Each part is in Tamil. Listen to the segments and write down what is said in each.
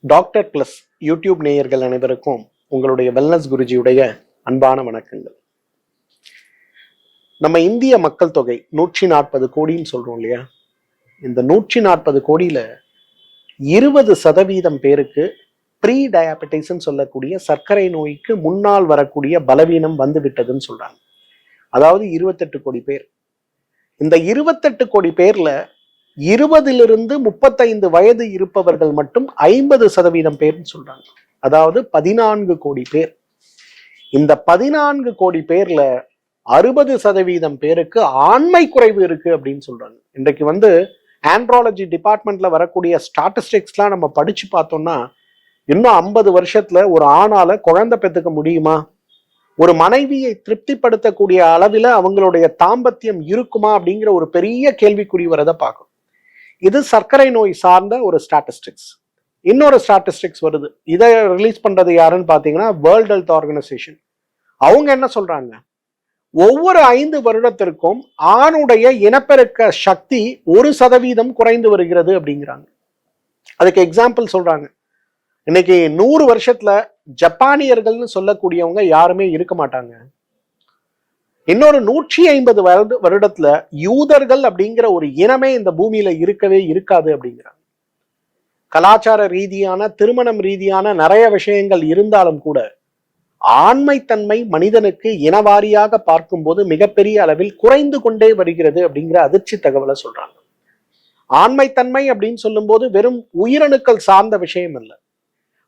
டாக்டர் பிளஸ் யூடியூப் நேயர்கள் அனைவருக்கும் உங்களுடைய வெல்னஸ் குருஜியுடைய அன்பான வணக்கங்கள். நம்ம இந்திய மக்கள் தொகை 140 கோடின்னு சொல்றோம் இல்லையா? இந்த 140 கோடியில 20% பேருக்கு ப்ரீ டயாபெட்டிஸ் சொல்லக்கூடிய சர்க்கரை நோய்க்கு முன்னால் வரக்கூடிய பலவீனம் வந்து விட்டதுன்னு சொல்றாங்க. அதாவது 28 கோடி பேர். இந்த 28 கோடி பேர்ல 20 35 வயது இருப்பவர்கள் மட்டும் 50% பேர்னு சொல்றாங்க. அதாவது 14 கோடி பேர். இந்த 14 கோடி பேர்ல 60% பேருக்கு ஆண்மை குறைவு இருக்கு அப்படின்னு சொல்றாங்க. இன்றைக்கு ஆண்ட்ராலஜி டிபார்ட்மெண்ட்ல வரக்கூடிய ஸ்டாட்டிஸ்டிக்ஸ்லாம் நம்ம படிச்சு பார்த்தோம்னா, இன்னும் 50 வருஷத்துல ஒரு ஆணால குழந்தை பெற்றுக்க முடியுமா, ஒரு மனைவியை திருப்திப்படுத்தக்கூடிய அளவில் அவங்களுடைய தாம்பத்தியம் இருக்குமா அப்படிங்கிற ஒரு பெரிய கேள்விக்குறி வரதை பார்க்கும். இது சர்க்கரை நோய் சார்ந்த ஒரு ஸ்டாட்டிஸ்டிக்ஸ். இன்னொரு ஸ்டாட்டிஸ்டிக்ஸ் வருது. இதை ரிலீஸ் பண்றது யாருன்னு பாத்தீங்கன்னா வேர்ல்ட் ஹெல்த் ஆர்கனைசேஷன். அவங்க என்ன சொல்றாங்க, ஒவ்வொரு 5 வருடத்திற்கும் ஆணுடைய இனப்பெருக்க சக்தி 1% குறைந்து வருகிறது அப்படிங்கிறாங்க. அதுக்கு எக்ஸாம்பிள் சொல்றாங்க. இன்னைக்கு 100 வருஷத்துல ஜப்பானியர்கள்னு சொல்லக்கூடியவங்க யாருமே இருக்க மாட்டாங்க. இன்னொரு 150 வருடத்துல யூதர்கள் அப்படிங்கிற ஒரு இனமே இந்த பூமியில இருக்கவே இருக்காது அப்படிங்கிறாங்க. கலாச்சார ரீதியான, திருமணம் ரீதியான நிறைய விஷயங்கள் இருந்தாலும் கூட ஆண்மைத்தன்மை மனிதனுக்கு இனவாரியாக பார்க்கும்போது மிகப்பெரிய அளவில் குறைந்து கொண்டே வருகிறது அப்படிங்கிற அதிர்ச்சி தகவலை சொல்றாங்க. ஆண்மைத்தன்மை அப்படின்னு சொல்லும் போது வெறும் உயிரணுக்கள் சார்ந்த விஷயம் அல்ல.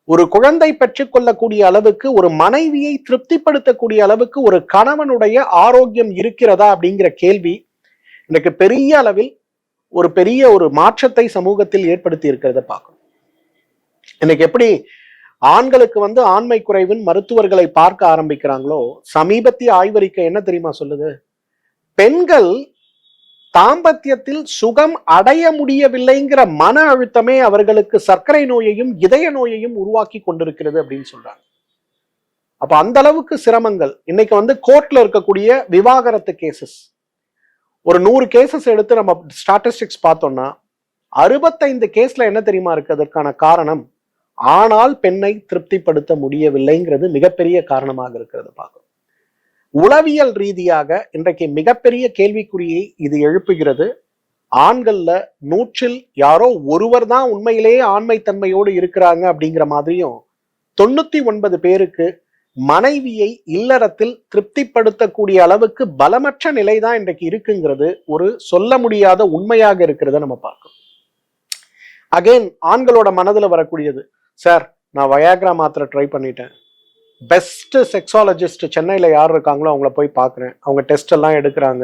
ஒரு குழந்தை பெற்றுக் கொள்ளக்கூடிய அளவுக்கு, ஒரு மனைவியை திருப்திப்படுத்தக்கூடிய அளவுக்கு ஒரு கணவனுடைய ஆரோக்கியம் இருக்கிறதா அப்படிங்கிற கேள்வி இன்னைக்கு பெரிய அளவில் ஒரு மாற்றத்தை சமூகத்தில் ஏற்படுத்தி இருக்கிறத பார்க்கணும். இன்னைக்கு எப்படி ஆண்களுக்கு ஆண்மை குறைவின் மருத்துவர்களை பார்க்க ஆரம்பிக்கிறாங்களோ, சமீபத்திய ஆய்வறிக்கை என்ன தெரியுமா சொல்லுது, பெண்கள் தாம்பத்தியத்தில் சுகம் அடைய முடியவில்லைங்கிற மன அழுத்தமே அவர்களுக்கு சர்க்கரை நோயையும் இதய நோயையும் உருவாக்கி கொண்டிருக்கிறது அப்படின்னு சொல்றாங்க. அப்ப அந்த அளவுக்கு சிரமங்கள். இன்னைக்கு கோர்ட்ல இருக்கக்கூடிய விவாகரத்து கேசஸ், ஒரு 100 கேசஸ் எடுத்து நம்ம ஸ்டாட்டிஸ்டிக்ஸ் பார்த்தோம்னா 65 கேஸ்ல என்ன தெரியுமா இருக்கு, அதற்கான காரணம் ஆனால் பெண்ணை திருப்திப்படுத்த முடியவில்லைங்கிறது மிகப்பெரிய காரணமாக இருக்கிறது பார்க்கணும். உளவியல் ரீதியாக இன்றைக்கு மிகப்பெரிய கேள்விக்குறியை இது எழுப்புகிறது. ஆண்கள்ல 100ல் யாரோ ஒருவர் தான் உண்மையிலேயே ஆண்மைத்தன்மையோடு இருக்கிறாங்க அப்படிங்கிற மாதிரியும், 99 பேருக்கு மனைவியை இல்லறத்தில் திருப்திப்படுத்தக்கூடிய அளவுக்கு பலமற்ற நிலைதான் இன்றைக்கு இருக்குங்கிறது ஒரு சொல்ல முடியாத உண்மையாக இருக்கிறத நம்ம பார்க்கணும். அகைன் ஆண்களோட மனதுல வரக்கூடியது, சார் நான் வயாக்ரா மாத்திரை ட்ரை பண்ணிட்டேன், பெஸ்ட் செக்ஸாலஜிஸ்ட் சென்னையில யார் இருக்காங்களோ அவங்கள போய் பார்க்குறேன், அவங்க டெஸ்ட் எல்லாம் எடுக்கிறாங்க,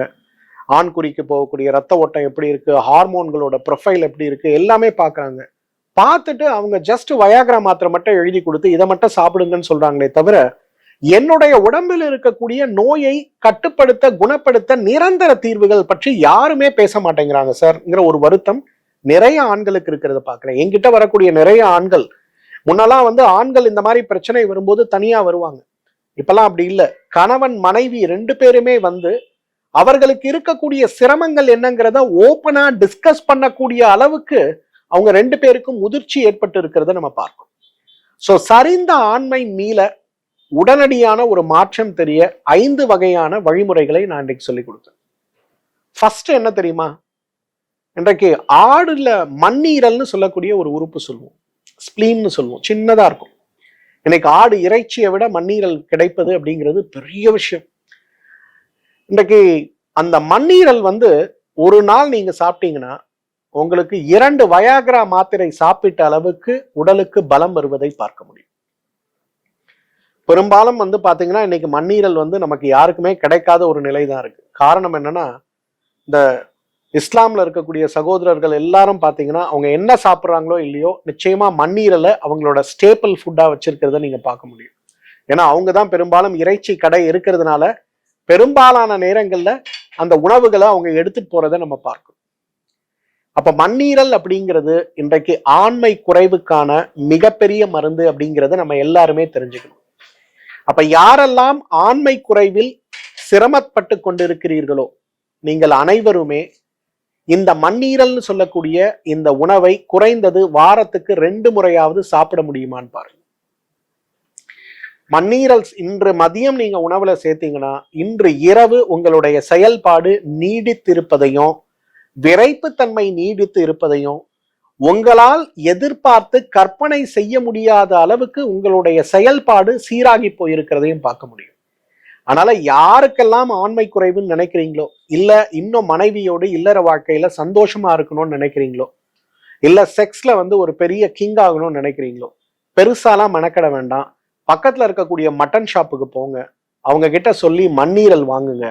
ஆண்குறிக்கு போகக்கூடிய ரத்த ஓட்டம் எப்படி இருக்கு, ஹார்மோன்களோட ப்ரொஃபைல் எப்படி இருக்கு, எல்லாமே பார்க்குறாங்க. பார்த்துட்டு அவங்க ஜஸ்ட் வயாக்ரா மாத்திரை மட்டும் எழுதி கொடுத்து இதை மட்டும் சாப்பிடுங்கன்னு சொல்றாங்களே தவிர, என்னுடைய உடம்பில் இருக்கக்கூடிய நோயை கட்டுப்படுத்த, குணப்படுத்த நிரந்தர தீர்வுகள் பற்றி யாருமே பேச மாட்டேங்கிறாங்க சார்ங்கிற ஒரு வருத்தம் நிறைய ஆண்களுக்கு இருக்கிறத பார்க்கிறேன். என்கிட்ட வரக்கூடிய நிறைய ஆண்கள், முன்னெல்லாம் ஆண்கள் இந்த மாதிரி பிரச்சனை வரும்போது தனியா வருவாங்க. இப்பெல்லாம் அப்படி இல்லை. கணவன் மனைவி 2 பேருமே அவர்களுக்கு இருக்கக்கூடிய சிரமங்கள் என்னங்கிறத ஓப்பனா டிஸ்கஸ் பண்ணக்கூடிய அளவுக்கு அவங்க 2 பேருக்கும் முதிர்ச்சி ஏற்பட்டு இருக்கிறத நம்ம பார்க்கணும். சோ சரிந்த ஆண்மை மீள உடனடியான ஒரு மாற்றம் தெரிய 5 வகையான வழிமுறைகளை நான் இன்றைக்கு சொல்லிக் கொடுத்தேன். ஃபர்ஸ்ட் என்ன தெரியுமா, இன்றைக்கு ஆடுல மண்ணீரல்னு சொல்லக்கூடிய ஒரு உறுப்பு சொல்லுவோம், ஸ்பிளீன்னு சொல்லுவோம், சின்னதா இருக்கும். இன்னைக்கு ஆடு இறைச்சியை விட மண்ணீரல் கிடைப்பது அப்படிங்கிறது பெரிய விஷயம். இன்றைக்கு அந்த மண்ணீரல் ஒரு நாள் நீங்க சாப்பிட்டீங்கன்னா உங்களுக்கு 2 வயாக்ரா மாத்திரை சாப்பிட்ட அளவுக்கு உடலுக்கு பலம் வருவதை பார்க்க முடியும். பெரும்பாலும் பாத்தீங்கன்னா இன்னைக்கு மண்ணீரல் நமக்கு யாருக்குமே கிடைக்காத ஒரு நிலை தான் இருக்கு. காரணம் என்னன்னா, இந்த இஸ்லாம்ல இருக்கக்கூடிய சகோதரர்கள் எல்லாரும் பாத்தீங்கன்னா அவங்க என்ன சாப்பிட்றாங்களோ இல்லையோ, நிச்சயமா மண்ணீரலை அவங்களோட ஸ்டேபிள் ஃபுட்டா வச்சிருக்கிறத நீங்க பார்க்க முடியும். ஏன்னா அவங்க தான் பெரும்பாலும் இறைச்சி கடை இருக்கிறதுனால பெரும்பாலான நேரங்கள்ல அந்த உணவுகளை அவங்க எடுத்துட்டு போறதை நம்ம பார்க்கணும். அப்ப மண்ணீரல் அப்படிங்கிறது இன்றைக்கு ஆண்மை குறைவுக்கான மிகப்பெரிய மருந்து அப்படிங்கிறத நம்ம எல்லாருமே தெரிஞ்சுக்கணும். அப்ப யாரெல்லாம் ஆண்மை குறைவில் சிரமப்பட்டு கொண்டிருக்கிறீர்களோ, நீங்கள் அனைவருமே இந்த மண்ணீரல்னு சொல்லக்கூடிய இந்த உணவை குறைந்தது வாரத்துக்கு 2 முறையாவது சாப்பிட முடியுமான்னு பாருங்க. மண்ணீரல் இன்று மதியம் நீங்க உணவுல சேர்த்தீங்கன்னா இன்று இரவு உங்களுடைய செயல்பாடு நீடித்திருப்பதையும் விரைப்புத்தன்மை நீடித்து இருப்பதையும் உங்களால் எதிர்பார்த்து கற்பனை செய்ய முடியாத அளவுக்கு உங்களுடைய செயல்பாடு சீராகி போயிருக்கிறதையும் பார்க்க முடியும். அதனால யாருக்கெல்லாம் ஆண்மை குறைவுன்னு நினைக்கிறீங்களோ, இல்ல இன்னும் மனைவியோடு இல்லற வாழ்க்கையில சந்தோஷமா இருக்கணும்னு நினைக்கிறீங்களோ, இல்ல செக்ஸ்ல ஒரு பெரிய கிங் ஆகணும்னு நினைக்கிறீங்களோ, பெருசாலாம் மெனக்கட வேண்டாம். பக்கத்துல இருக்கக்கூடிய மட்டன் ஷாப்புக்கு போங்க, அவங்க கிட்ட சொல்லி மண்ணீரல் வாங்குங்க.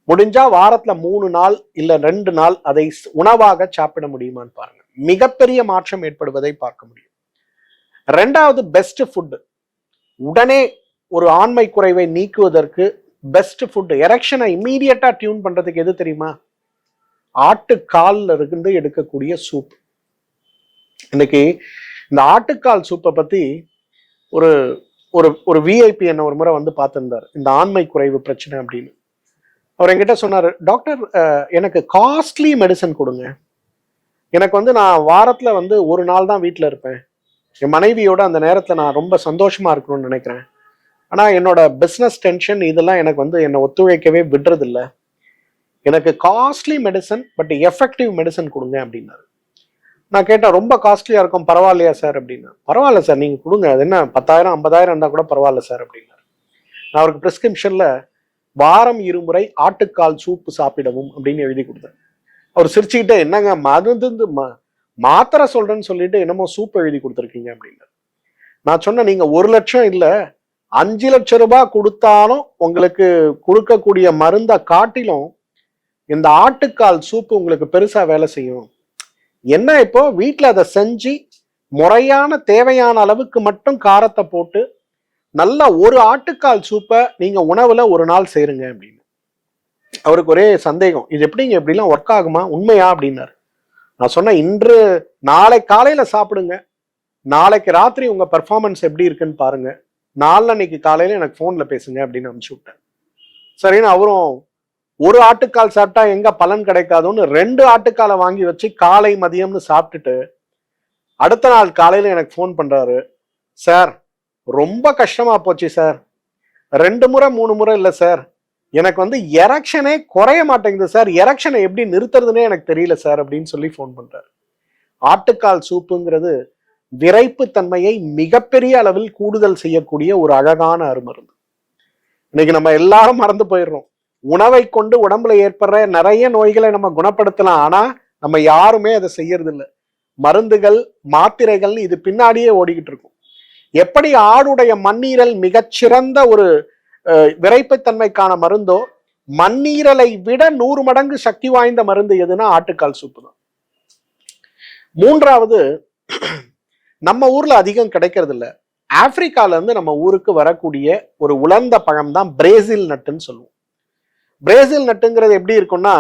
முடிஞ்சா வாரத்துல 3 நாள் இல்ல 2 நாள் அதை உணவாக சாப்பிட முடியுமான்னு பாருங்க. மிகப்பெரிய மாற்றம் ஏற்படுவதை பார்க்க முடியும். 2வது பெஸ்ட் ஃபுட். உடனே ஒரு ஆண்மை குறைவை நீக்குவதற்கு பெஸ்ட் ஃபுட், எரெக்ஷனை இம்மீடியட்டா டியூன் பண்றதுக்கு எது தெரியுமா? ஆட்டுக்கால்ல இருந்து எடுக்கக்கூடிய சூப். இன்னைக்கு இந்த ஆட்டுக்கால் சூப்பை பத்தி ஒரு ஒரு ஒரு விஐபி என்ன ஒரு முறை பார்த்திருந்தார், இந்த ஆண்மை குறைவு பிரச்சனை அப்படின்னு. அவர் என்கிட்ட சொன்னாரு, டாக்டர் எனக்கு காஸ்ட்லி மெடிசன் கொடுங்க. எனக்கு நான் வாரத்துல 1 நாள் தான் வீட்டில் இருப்பேன். என் மனைவியோட அந்த நேரத்துல நான் ரொம்ப சந்தோஷமா இருக்கணும்னு நினைக்கிறேன். ஆனா என்னோட பிஸ்னஸ் டென்ஷன் இதெல்லாம் எனக்கு என்னை ஒத்துழைக்கவே விடுறது இல்லை. எனக்கு costly medicine but effective medicine கொடுங்க அப்படின்னாரு. நான் கேட்டேன், ரொம்ப காஸ்ட்லியா இருக்கும், பரவாயில்லையா சார் அப்படின்னா. பரவாயில்ல சார், நீங்க கொடுங்க, அது என்ன 10,000 50,000 இருந்தா கூட பரவாயில்ல சார் அப்படின்னாரு. நான் அவருக்கு பிரிஸ்கிரிப்ஷன்ல வாரம் 2 முறை ஆட்டுக்கால் சூப்பு சாப்பிடவும் அப்படின்னு எழுதி கொடுத்தேன். அவர் சிரிச்சுக்கிட்டே, என்னங்க மருந்து மாத்திரை சொல்றேன்னு சொல்லிட்டு என்னமோ சூப் எழுதி கொடுத்துருக்கீங்க அப்படின்னு. நான் சொன்னேன், நீங்க 1 லட்சம் இல்ல 5 லட்சம் ரூபாய் கொடுத்தாலும் உங்களுக்கு கொடுக்கக்கூடிய மருந்தை காட்டிலும் இந்த ஆட்டுக்கால் சூப்பு உங்களுக்கு பெருசா வேலை செய்யும். என்ன, இப்போ வீட்டுல அதை செஞ்சு முறையான தேவையான அளவுக்கு மட்டும் காரத்தை போட்டு நல்ல ஒரு ஆட்டுக்கால் சூப்பை நீங்க உணவுல 1 நாள் சேருங்க அப்படின்னு. அவருக்கு ஒரே சந்தேகம், இது எப்படிங்க எப்படிலாம் ஒர்க் ஆகுமா, உண்மையா அப்படின்னாரு. நான் சொன்னேன், நாளை காலையில சாப்பிடுங்க, நாளைக்கு ராத்திரி உங்க பெர்ஃபார்மன்ஸ் எப்படி இருக்குன்னு பாருங்க, நாளன்னைக்கு காலையில எனக்கு போன்ல பேசுங்க அப்படின்னு அனுப்பிச்சு விட்டேன். சரின்னு அவரும் ஒரு ஆட்டுக்கால் சாப்பிட்டா எங்க பலன் கிடைக்காதுன்னு 2 ஆட்டுக்காலை வாங்கி வச்சு காலை மதியம்னு சாப்பிட்டுட்டு அடுத்த நாள் காலையில எனக்கு போன் பண்றாரு, சார் ரொம்ப கஷ்டமா போச்சு சார், 2 முறை 3 முறை இல்லை சார், எனக்கு எரெக்ஷனே குறைய மாட்டேங்குது சார், எரெக்ஷனை எப்படி நிறுத்துறதுன்னே எனக்கு தெரியல சார் அப்படின்னு சொல்லி போன் பண்றாரு. ஆட்டுக்கால் சூப்புங்கிறது விரைப்பு தன்மையை மிகப்பெரிய அளவில் கூடுதல் செய்யக்கூடிய ஒரு அழகான அருமருந்து. இன்னைக்கு நம்ம எல்லாரும் மறந்து போயிடுறோம். உணவை கொண்டு உடம்புல ஏற்படுற நிறைய நோய்களை நம்ம குணப்படுத்தலாம், ஆனா நம்ம யாருமே அதை செய்யறது இல்லை. மருந்துகள் மாத்திரைகள் இது பின்னாடியே ஓடிக்கிட்டு இருக்கும். எப்படி ஆடுடைய மண்ணீரல் மிகச்சிறந்த ஒரு விரைப்புத்தன்மைக்கான மருந்தோ, மண்ணீரலை விட 100 மடங்கு சக்தி வாய்ந்த மருந்து எதுனா ஆட்டுக்கால் சூப்பு தான். 3வது, நம்ம ஊர்ல அதிகம் கிடைக்கிறது இல்லை, ஆப்பிரிக்கால இருந்து நம்ம ஊருக்கு வரக்கூடிய ஒரு உலர்ந்த பழம் தான் பிரேசில் நட்டுன்னு சொல்லுவோம். பிரேசில் நட்டுங்கிறது எப்படி இருக்கும்னா,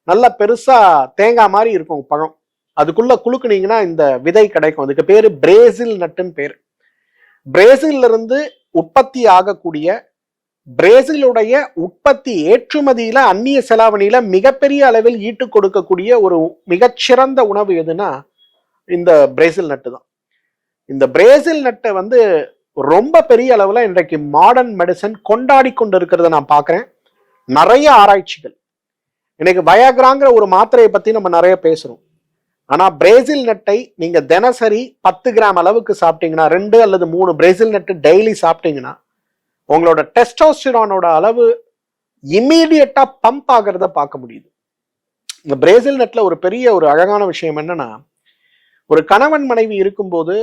நல்லா பெருசா தேங்காய் மாதிரி இருக்கும் பழம், அதுக்குள்ள குலுக்குனீங்கன்னா இந்த விதை கிடைக்கும். அதுக்கு பேரு பிரேசில் நட்டுன்னு பேரு. பிரேசில்ல இருந்து உற்பத்தி ஆகக்கூடிய, பிரேசிலுடைய உற்பத்தி ஏற்றுமதியில அந்நிய செலாவணியில மிகப்பெரிய அளவில் ஈட்டு கொடுக்கக்கூடிய ஒரு மிகச்சிறந்த உணவு எதுனா இந்த பிரேசில் நட்டு தான். இந்த பிரேசில் நட்டை ரொம்ப பெரிய அளவுல இன்றைக்கு மாடர்ன் மெடிசன் கொண்டாடி கொண்டு இருக்கிறத நான் பாக்குறேன். நிறைய ஆராய்ச்சிகள், இன்னைக்கு வயாகிராங்கிற ஒரு மாத்திரையை பத்தி நம்ம நிறைய பேசுறோம். ஆனா பிரேசில் நட்டை நீங்க தினசரி 10 கிராம் அளவுக்கு சாப்பிட்டீங்கன்னா, 2 அல்லது 3 பிரேசில் நட்டு டெய்லி சாப்பிட்டீங்கன்னா உங்களோட டெஸ்டோஸ்டிரானோட அளவு இம்மீடியட்டா பம்ப் ஆகிறத பார்க்க முடியுது. இந்த பிரேசில் நட்ல ஒரு பெரிய ஒரு அழகான விஷயம் என்னன்னா, ஒரு கணவன் மனைவி இருக்கும்போது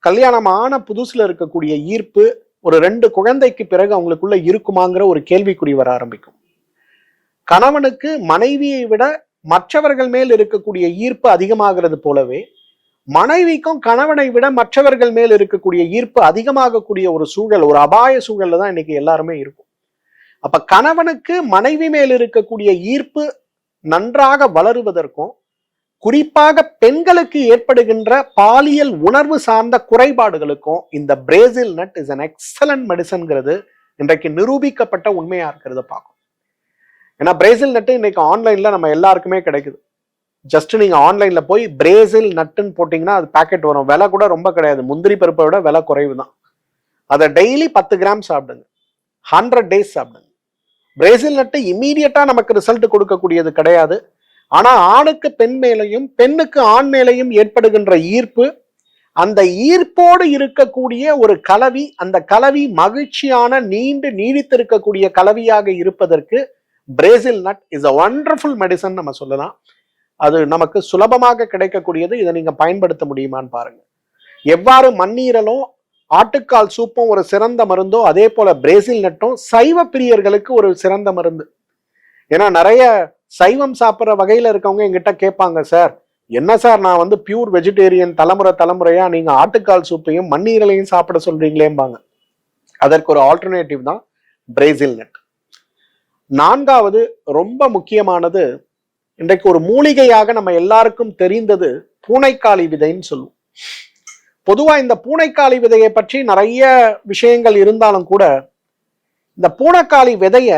கல்யாணமான புதுசுல இருக்கக்கூடிய ஈர்ப்பு ஒரு 2 குழந்தைக்கு பிறகு அவங்களுக்குள்ள இருக்குமாங்கிற ஒரு கேள்விக்குறி வர ஆரம்பிக்கும். கணவனுக்கு மனைவியை விட மற்றவர்கள் மேல் இருக்கக்கூடிய ஈர்ப்பு அதிகமாகிறது போலவே, மனைவிக்கும் கணவனை விட மற்றவர்கள் மேல் இருக்கக்கூடிய ஈர்ப்பு அதிகமாகக்கூடிய ஒரு சூழல், ஒரு அபாய சூழல்ல தான் இன்னைக்கு எல்லாருமே இருக்கும். அப்ப கணவனுக்கு மனைவி மேல் இருக்கக்கூடிய ஈர்ப்பு நன்றாக வளருவதற்கும், குறிப்பாக பெண்களுக்கு ஏற்படுகின்ற பாலியல் உணர்வு சார்ந்த குறைபாடுகளுக்கும் இந்த Brazil nut is an excellent மெடிசன்ங்கிறது இன்றைக்கு நிரூபிக்கப்பட்ட உண்மையா இருக்கிறத பார்க்கும். ஏன்னா பிரேசில் நட்டு இன்னைக்கு ஆன்லைன்ல நம்ம எல்லாருக்குமே கிடைக்குது. ஜஸ்ட் நீங்க ஆன்லைன்ல போய் பிரேசில் நட்டுன்னு போட்டீங்கன்னா அது பேக்கெட் வரும். விலை கூட ரொம்ப கிடையாது, முந்திரி பருப்பை விட விலை குறைவு தான். அதை டெய்லி 10 கிராம் சாப்பிடுங்க, 100 டேஸ் சாப்பிடுங்க. பிரேசில் நட்டு இம்மீடியட்டா நமக்கு ரிசல்ட் கொடுக்கக்கூடியது கிடையாது. ஆனா ஆணுக்கு பெண் மேலையும் பெண்ணுக்கு ஆண் மேலையும் ஏற்படுகின்ற ஈர்ப்பு, அந்த ஈர்ப்போடு இருக்கக்கூடிய ஒரு கலவி, அந்த கலவி மகிழ்ச்சியான நீண்டு நீடித்திருக்கக்கூடிய கலவியாக இருப்பதற்கு Brazil nut is a wonderful medicine நம்ம சொல்லலாம். அது நமக்கு சுலபமாக கிடைக்கக்கூடியது. இதை நீங்க பயன்படுத்த முடியுமான்னு பாருங்க. எவ்வாறு மண்ணீரலும் ஆட்டுக்கால் சூப்பும் ஒரு சிறந்த மருந்தோ, அதே போல பிரேசில் நட்டும் சைவ பிரியர்களுக்கு ஒரு சிறந்த மருந்து. ஏன்னா நிறைய சைவம் சாப்பிட்ற வகையில இருக்கவங்க எங்கிட்ட கேட்பாங்க, சார் என்ன சார் நான் வந்து பியூர் வெஜிடேரியன், தலைமுறையா நீங்க ஆட்டுக்கால் சூப்பையும் மண்ணீரலையும் சாப்பிட சொல்றீங்களேம்பாங்க. அதற்கு ஒரு ஆல்டர்னேட்டிவ் தான் பிரேசில் நட். 4வது ரொம்ப முக்கியமானது, இன்றைக்கு ஒரு மூலிகையாக நம்ம எல்லாருக்கும் தெரிந்தது பூனைக்காளி விதைன்னு சொல்லுவோம். பொதுவா இந்த பூனைக்காளி விதையை பற்றி நிறைய விஷயங்கள் இருந்தாலும் கூட, இந்த பூனைக்காளி விதைய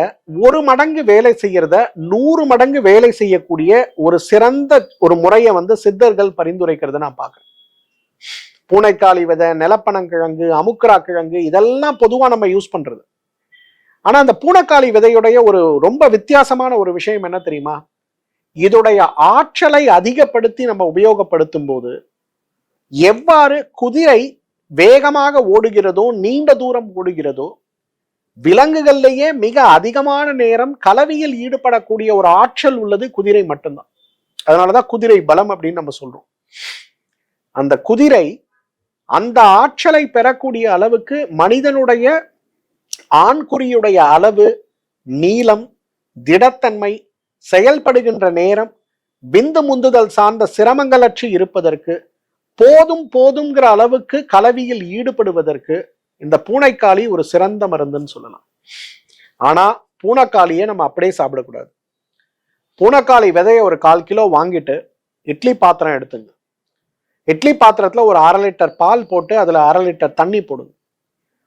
1 மடங்கு வேலை செய்யறத 100 மடங்கு வேலை செய்யக்கூடிய ஒரு சிறந்த ஒரு முறையை வந்து சித்தர்கள் பரிந்துரைக்கிறத நான் பார்க்கிறேன். பூனைக்காளி விதை, நிலப்பனங்கிழங்கு, அமுக்கரா கிழங்கு, இதெல்லாம் பொதுவா நம்ம யூஸ் பண்றது. ஆனா அந்த பூனைக்காளி விதையுடைய ஒரு ரொம்ப வித்தியாசமான ஒரு விஷயம் என்ன தெரியுமா? இதோடைய ஆற்றலை அதிகப்படுத்தி நம்ம உபயோகப்படுத்தும் போது, எவ்வாறு குதிரை வேகமாக ஓடுகிறதோ, நீண்ட தூரம் ஓடுகிறதோ, விலங்குகள்லேயே மிக அதிகமான நேரம் கலவியில் ஈடுபடக்கூடிய ஒரு ஆற்றல் உள்ளது குதிரை மட்டும்தான். அதனாலதான் குதிரை பலம் அப்படின்னு நம்ம சொல்றோம். அந்த குதிரை அந்த ஆற்றலை பெறக்கூடிய அளவுக்கு மனிதனுடைய ஆண்குறியுடைய அளவு, நீளம், திடத்தன்மை, செயல்படுகின்ற நேரம், விந்து முந்துதல் சார்ந்த சிரமங்களற்று இருப்பதற்கு, போதுங்கிற அளவுக்கு கலவியில் ஈடுபடுவதற்கு இந்த பூனைக்காளி ஒரு சிறந்த மருந்துன்னு சொல்லலாம். ஆனா பூனைக்காளியை நம்ம அப்படியே சாப்பிடக்கூடாது. பூனைக்காளி விதையை ஒரு 1/4 கிலோ வாங்கிட்டு இட்லி பாத்திரம் எடுத்துங்க. இட்லி பாத்திரத்துல ஒரு 1/2 லிட்டர் பால் போட்டு அதுல 1/2 லிட்டர் தண்ணி போடுங்க.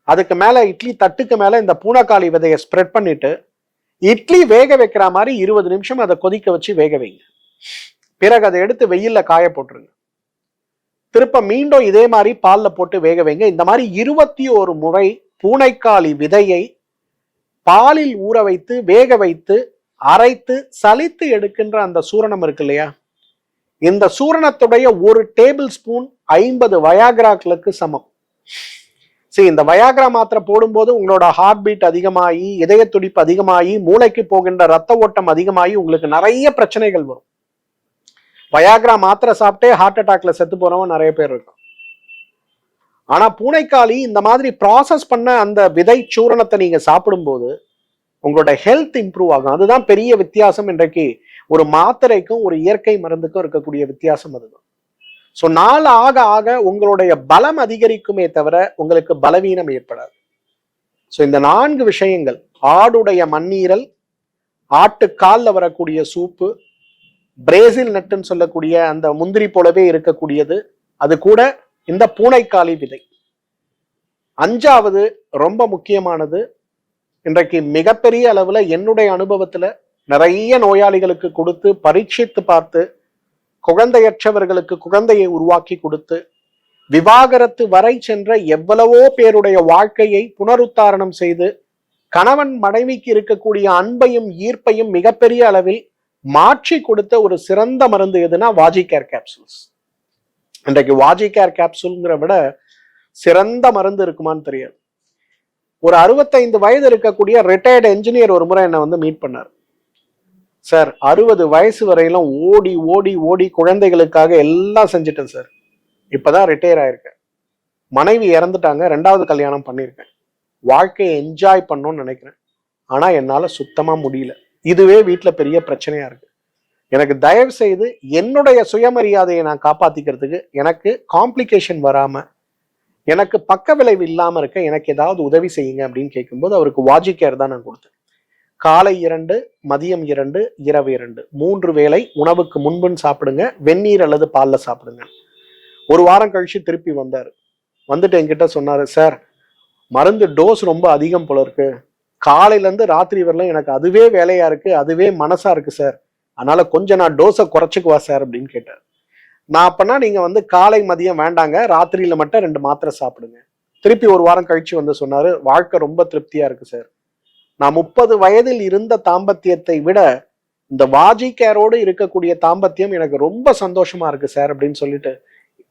அதுக்கு மேல இட்லி தட்டுக்கு மேல இந்த பூனைக்காளி விதையை ஸ்ப்ரெட் பண்ணிட்டு இட்லி வேக வைக்கிற மாதிரி 20 நிமிஷம் அதை கொதிக்க வச்சு வேக வைங்க. பிறகு அதை எடுத்து வெயில்ல காய போட்டுருங்க. திருப்ப மீண்டும் இதே மாதிரி பால்ல போட்டு வேக வைங்க. இந்த மாதிரி 21 முறை பூனைக்காளி விதையை பாலில் ஊற வைத்து வேக வைத்து அரைத்து சலித்து எடுக்கின்ற அந்த சூரணம் இருக்கு இல்லையா, இந்த சூரணத்துடைய 1 டேபிள் ஸ்பூன் 50 வயாகிராக்களுக்கு சமம். சரி, இந்த வயாகிரா மாத்திரை போடும்போது உங்களோட ஹார்ட் பீட் அதிகமாகி, இதய துடிப்பு அதிகமாகி, மூளைக்கு போகின்ற ரத்த ஓட்டம் அதிகமாகி உங்களுக்கு நிறைய பிரச்சனைகள் வரும். வயாகிரா மாத்திரை சாப்பிட்டே ஹார்ட் அட்டாக்ல செத்து போறவங்க நிறைய பேர் இருக்கும். ஆனா பூனைக்காளி இந்த மாதிரி ப்ராசஸ் பண்ண அந்த விதை சூரணத்தை நீங்க சாப்பிடும்போது உங்களோட ஹெல்த் இம்ப்ரூவ் ஆகும். அதுதான் பெரிய வித்தியாசம். இன்றைக்கு ஒரு மாத்திரைக்கும் ஒரு இயற்கை மருந்துக்கும் இருக்கக்கூடிய வித்தியாசம் அதுதான். ஸோ நாள் ஆக ஆக உங்களுடைய பலம் அதிகரிக்குமே தவிர உங்களுக்கு பலவீனம் ஏற்படாது. ஸோ இந்த 4 விஷயங்கள், ஆடுடைய மண்ணீரல், ஆட்டுக்கால்ல வரக்கூடிய சூப்பு, பிரேசில் நட்டுன்னு சொல்லக்கூடிய அந்த முந்திரி போலவே இருக்கக்கூடியது, அது கூட இந்த பூனைக்காளி விதை. 5வது ரொம்ப முக்கியமானது, இன்றைக்கு மிகப்பெரிய அளவுல என்னுடைய அனுபவத்துல நிறைய நோயாளிகளுக்கு கொடுத்து பரீட்சித்து பார்த்து குழந்தையற்றவர்களுக்கு குழந்தையை உருவாக்கி கொடுத்து விவாகரத்து வரை சென்ற எவ்வளவோ பேருடைய வாழ்க்கையை புனருத்தாரணம் செய்து கணவன் மனைவிக்கு இருக்கக்கூடிய அன்பையும் ஈர்ப்பையும் மிகப்பெரிய அளவில் மாற்றி கொடுத்த ஒரு சிறந்த மருந்து எதுனா வாஜிகேர் கேப்சூல்ஸ். இன்றைக்கு வாஜிகேர் கேப்சூல்ங்கிற விட சிறந்த மருந்து இருக்குமான்னு தெரியாது. ஒரு 65 வயது இருக்கக்கூடிய ரிட்டையர்டு என்ஜினியர் ஒரு முறை என்னை வந்து மீட் பண்ணார். சார், 60 வயசு வரையிலும் ஓடி ஓடி ஓடி குழந்தைகளுக்காக எல்லாம் செஞ்சுட்டேன் சார். இப்பதான் ரிட்டையர் ஆயிருக்கேன். மனைவி இறந்துட்டாங்க, 2வது கல்யாணம் பண்ணியிருக்கேன். வாழ்க்கையை என்ஜாய் பண்ணணும்னு நினைக்கிறேன். ஆனா என்னால சுத்தமா முடியல. இதுவே வீட்டுல பெரிய பிரச்சனையா இருக்கு. எனக்கு தயவு செய்து என்னுடைய சுயமரியாதையை நான் காப்பாத்திக்கிறதுக்கு, எனக்கு காம்ப்ளிகேஷன் வராம, எனக்கு பக்க விளைவு இல்லாம இருக்க எனக்கு ஏதாவது உதவி செய்யுங்க அப்படின்னு கேட்கும்போது அவருக்கு வாஜிகேர் தான் நான் கொடுத்தேன். காலை 2, மதியம் 2, இரவு 2, 3 வேளை உணவுக்கு முன்புன்னு சாப்பிடுங்க. வெந்நீர் அல்லது பால்ல சாப்பிடுங்க. ஒரு வாரம் கழிச்சு திருப்பி வந்தாரு. வந்துட்டு என்கிட்ட சொன்னாரு, சார் மருந்து டோஸ் ரொம்ப அதிகம் போல இருக்கு, காலையில இருந்து ராத்திரி வரலாம் எனக்கு அதுவே வேலையா இருக்கு, அதுவே மனசா இருக்கு சார், அதனால கொஞ்சம் நான் டோஸை குறைச்சிக்குவா சார் அப்படின்னு கேட்டார். நான் அப்பனா நீங்க வந்து காலை மதியம் வேண்டாங்க, ராத்திரியில மட்டும் 2 மாத்திரை சாப்பிடுங்க. திருப்பி ஒரு வாரம் கழிச்சு வந்து சொன்னாரு, வாழ்க்கை ரொம்ப திருப்தியா இருக்கு சார். நான் 30 வயதில் இருந்த தாம்பத்தியத்தை விட இந்த வாஜி கேரோடு இருக்கக்கூடிய தாம்பத்தியம் எனக்கு ரொம்ப சந்தோஷமா இருக்கு சார் அப்படின்னு சொல்லிட்டு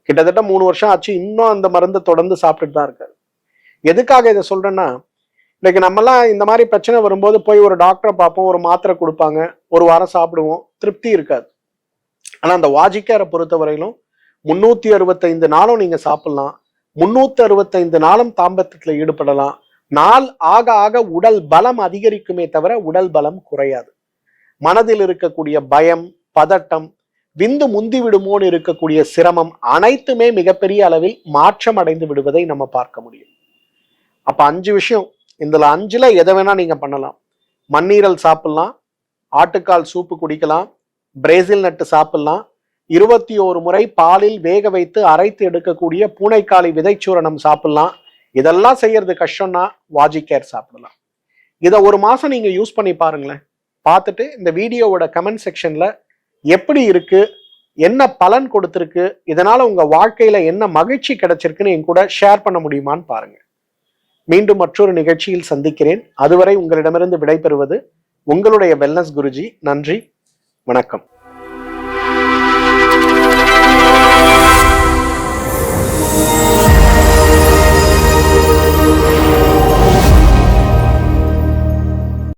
கிட்டத்தட்ட 3 வருஷம் ஆச்சு. இன்னும் அந்த மருந்தை தொடர்ந்து சாப்பிட்டுட்டு தான் இருக்காரு. எதுக்காக இதை சொல்றேன்னா, இன்னைக்கு நம்மலாம் இந்த மாதிரி பிரச்சனை வரும்போது போய் ஒரு டாக்டரை பார்ப்போம், ஒரு மாத்திரை கொடுப்பாங்க, ஒரு வாரம் சாப்பிடுவோம், திருப்தி இருக்காது. ஆனா அந்த வாஜிக்காரை பொறுத்த வரையிலும் 365 நாளும் நீங்க சாப்பிடலாம், 365 நாளும் தாம்பத்தியத்துல ஈடுபடலாம். நாள் ஆக ஆக உடல் பலம் அதிகரிக்குமே தவிர உடல் பலம் குறையாது. மனதில் இருக்கக்கூடிய பயம், பதட்டம், விந்து முந்தி விடுமோன்னு இருக்கக்கூடிய சிரமம் அனைத்துமே மிகப்பெரிய அளவில் மாற்றம் அடைந்து விடுவதை நம்ம பார்க்க முடியும். அப்ப 5 விஷயம், இதுல 5ல எதை வேணா நீங்க பண்ணலாம். மண்ணீரல் சாப்பிடலாம், ஆட்டுக்கால் சூப்பு குடிக்கலாம், பிரேசில் நட்டு சாப்பிடலாம், 21 முறை பாலில் வேக வைத்து அரைத்து எடுக்கக்கூடிய பூனைக்காளி விதைச்சூரணம் சாப்பிடலாம். இதெல்லாம் செய்யறது கஷ்டம்னா வாஜிகேர் சாப்பிடலாம். இதை 1 மாசம் நீங்க யூஸ் பண்ணி பாருங்களேன். பார்த்துட்டு இந்த வீடியோவோட கமெண்ட் செக்ஷன்ல எப்படி இருக்கு, என்ன பலன் கொடுத்திருக்கு, இதனால உங்க வாழ்க்கையில என்ன மகிழ்ச்சி கிடைச்சிருக்குன்னு என் கூட ஷேர் பண்ண முடியுமான்னு பாருங்க. மீண்டும் மற்றொரு நிகழ்ச்சியில் சந்திக்கிறேன். அதுவரை உங்களிடமிருந்து விடைபெறுவது உங்களுடைய வெல்னஸ் குருஜி. நன்றி, வணக்கம்.